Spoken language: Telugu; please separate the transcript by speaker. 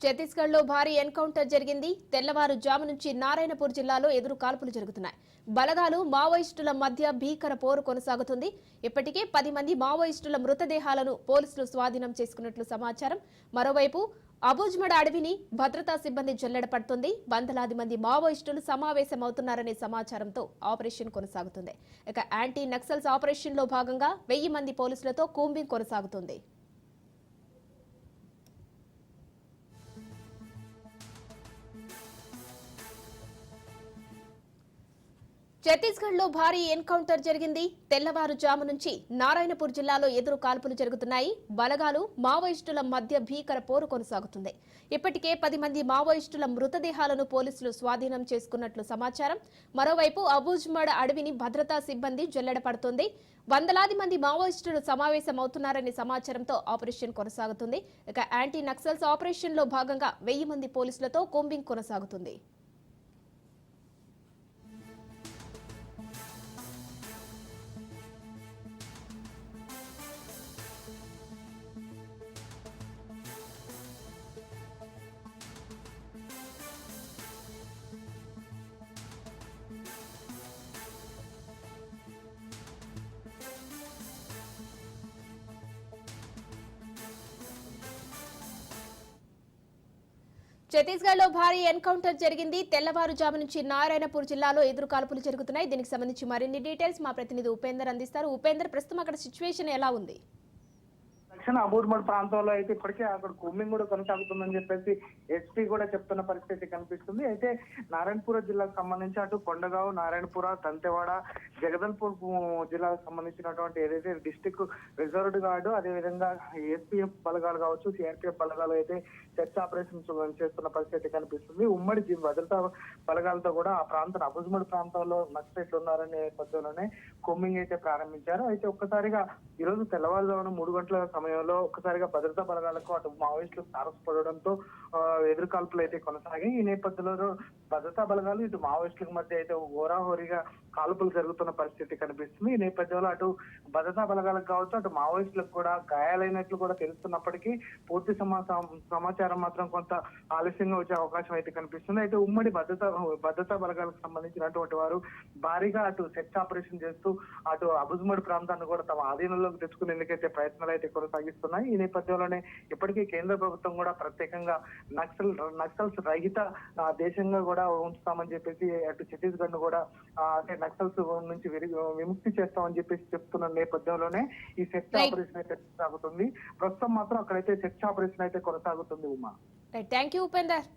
Speaker 1: ఛత్తీస్గఢ్ లో భారీ ఎన్కౌంటర్ జరిగింది. తెల్లవారుజాము నుంచి నారాయణపూర్ జిల్లాలో ఎదురు కాల్పులు జరుగుతున్నాయి. బలగాలు మావోయిస్టుల మధ్య భీకర పోరు కొనసాగుతుంది. ఇప్పటికే 10 మంది మావోయిస్టుల మృతదేహాలను పోలీసులు స్వాధీనం చేసుకున్నట్లు సమాచారం. మరోవైపు అబూజ్మడ్ అడవిని భద్రతా సిబ్బంది జల్లెడపడుతుంది. వందలాది మంది మావోయిస్టులు సమావేశమవుతున్నారనే సమాచారంతో ఆపరేషన్ కొనసాగుతుంది. ఇక యాంటీ నక్సల్స్ ఆపరేషన్ లో భాగంగా 1000 మంది పోలీసులతో కూంబింగ్ కొనసాగుతుంది. ఛత్తీస్గఢ్ లో భారీ ఎన్కౌంటర్ జరిగింది. తెల్లవారుజాము నుంచి నారాయణపూర్ జిల్లాలో ఎదురు కాల్పులు జరుగుతున్నాయి. బలగాలు మావోయిస్టుల మధ్య భీకర పోరు కొనసాగుతుంది. ఇప్పటికే 10 మంది మావోయిస్టుల మృతదేహాలను పోలీసులు స్వాధీనం చేసుకున్నట్లు సమాచారం. మరోవైపు అబూజ్మడ్ అడవిని భద్రతా సిబ్బంది జల్లెడపడుతోంది. వందలాది మంది మావోయిస్టులు సమావేశమవుతున్నారనే సమాచారంతో ఆపరేషన్ కొనసాగుతుంది. ఇక యాంటీ నక్సల్స్ ఆపరేషన్ లో భాగంగా 1000 మంది పోలీసులతో కూంబింగ్ కొనసాగుతుంది. ఛత్తీస్గఢ్ లో భారీ ఎన్కౌంటర్ జరిగింది. తెల్లవారుజాము నుంచి నారాయణపూర్ జిల్లాలో ఎదురు కాల్పులు జరుగుతున్నాయి. దీనికి సంబంధించి మరిన్ని డీటెయిల్స్ మా ప్రతినిధి ఉపేందర్ అందిస్తారు. ఉపేందర్, ప్రస్తుతం అక్కడ సిచ్యువేషన్ ఎలా ఉంది?
Speaker 2: దక్షిణ అబూర్మడ్ ప్రాంతంలో అయితే ఇప్పటికే అక్కడ కూంబింగ్ కూడా కొనసాగుతుందని చెప్పేసి ఎస్పీ కూడా చెప్తున్న పరిస్థితి కనిపిస్తుంది. అయితే నారాయణపూర్ జిల్లాకు సంబంధించి అటు కొండగావ్, నారాయణపుర, దంతెవాడ, జగదల్పూర్ జిల్లాకు సంబంధించినటువంటి ఏదైతే డిస్టిక్ రిజర్వ్డ్ గార్డు, అదేవిధంగా ఎస్పీఎఫ్ బలగాలు కావచ్చు, సిఆర్పీఎఫ్ బలగాలు అయితే సెర్చ్ ఆపరేషన్ చేస్తున్న పరిస్థితి కనిపిస్తుంది. ఉమ్మడి భద్రతా బలగాలతో కూడా ఆ ప్రాంతం అబూజ్మడ్ ప్రాంతంలో నక్సలైట్లు ఉన్నారనే నేపథ్యంలోనే కూంబింగ్ అయితే ప్రారంభించారు. అయితే ఒక్కసారిగా ఈ రోజు తెల్లవారుజామున 3 గంటల సమయంలో ఒక్కసారిగా భద్రతా బలగాలకు అటు మావోయిస్టులు తారసపడడంతో ఎదురు కాల్పులు అయితే కొనసాగాయి. ఈ నేపథ్యంలో భద్రతా బలగాలు ఇటు మావోయిస్టుల మధ్య అయితే హోరాహోరీగా కాల్పులు జరుగుతున్న పరిస్థితి కనిపిస్తుంది. ఈ నేపథ్యంలో అటు భద్రతా బలగాలకు కావచ్చు, అటు మావోయిస్టులకు కూడా గాయాలైనట్లు కూడా తెలుస్తున్నప్పటికీ పూర్తి సమాచారం మాత్రం కొంత ఆలస్యంగా వచ్చే అవకాశం అయితే కనిపిస్తుంది. అయితే ఉమ్మడి భద్రతా బలగాలకు సంబంధించినటువంటి వారు భారీగా అటు సెర్చ్ ఆపరేషన్ చేస్తూ అటు అబూజ్మడ్ ప్రాంతాన్ని కూడా తమ ఆధీనంలోకి తెచ్చుకునేందుకైతే ప్రయత్నాలు అయితే కొనసాగిస్తున్నాయి. ఈ నేపథ్యంలోనే ఇప్పటికీ కేంద్ర ప్రభుత్వం కూడా ప్రత్యేకంగా నక్సల్స్ రహిత దేశంగా కూడా ఉంచుతామని చెప్పేసి అటు ఛత్తీస్గఢ్ ను కూడా అంటే నక్సల్స్ నుంచి విముక్తి చేస్తామని చెప్పేసి చెప్తున్న నేపథ్యంలోనే ఈ సెర్చ్ ఆపరేషన్ అయితే సాగుతుంది. ప్రస్తుతం మాత్రం అక్కడైతే సెర్చ్ ఆపరేషన్ అయితే కొనసాగుతుంది. Uma,
Speaker 1: thank you Upender.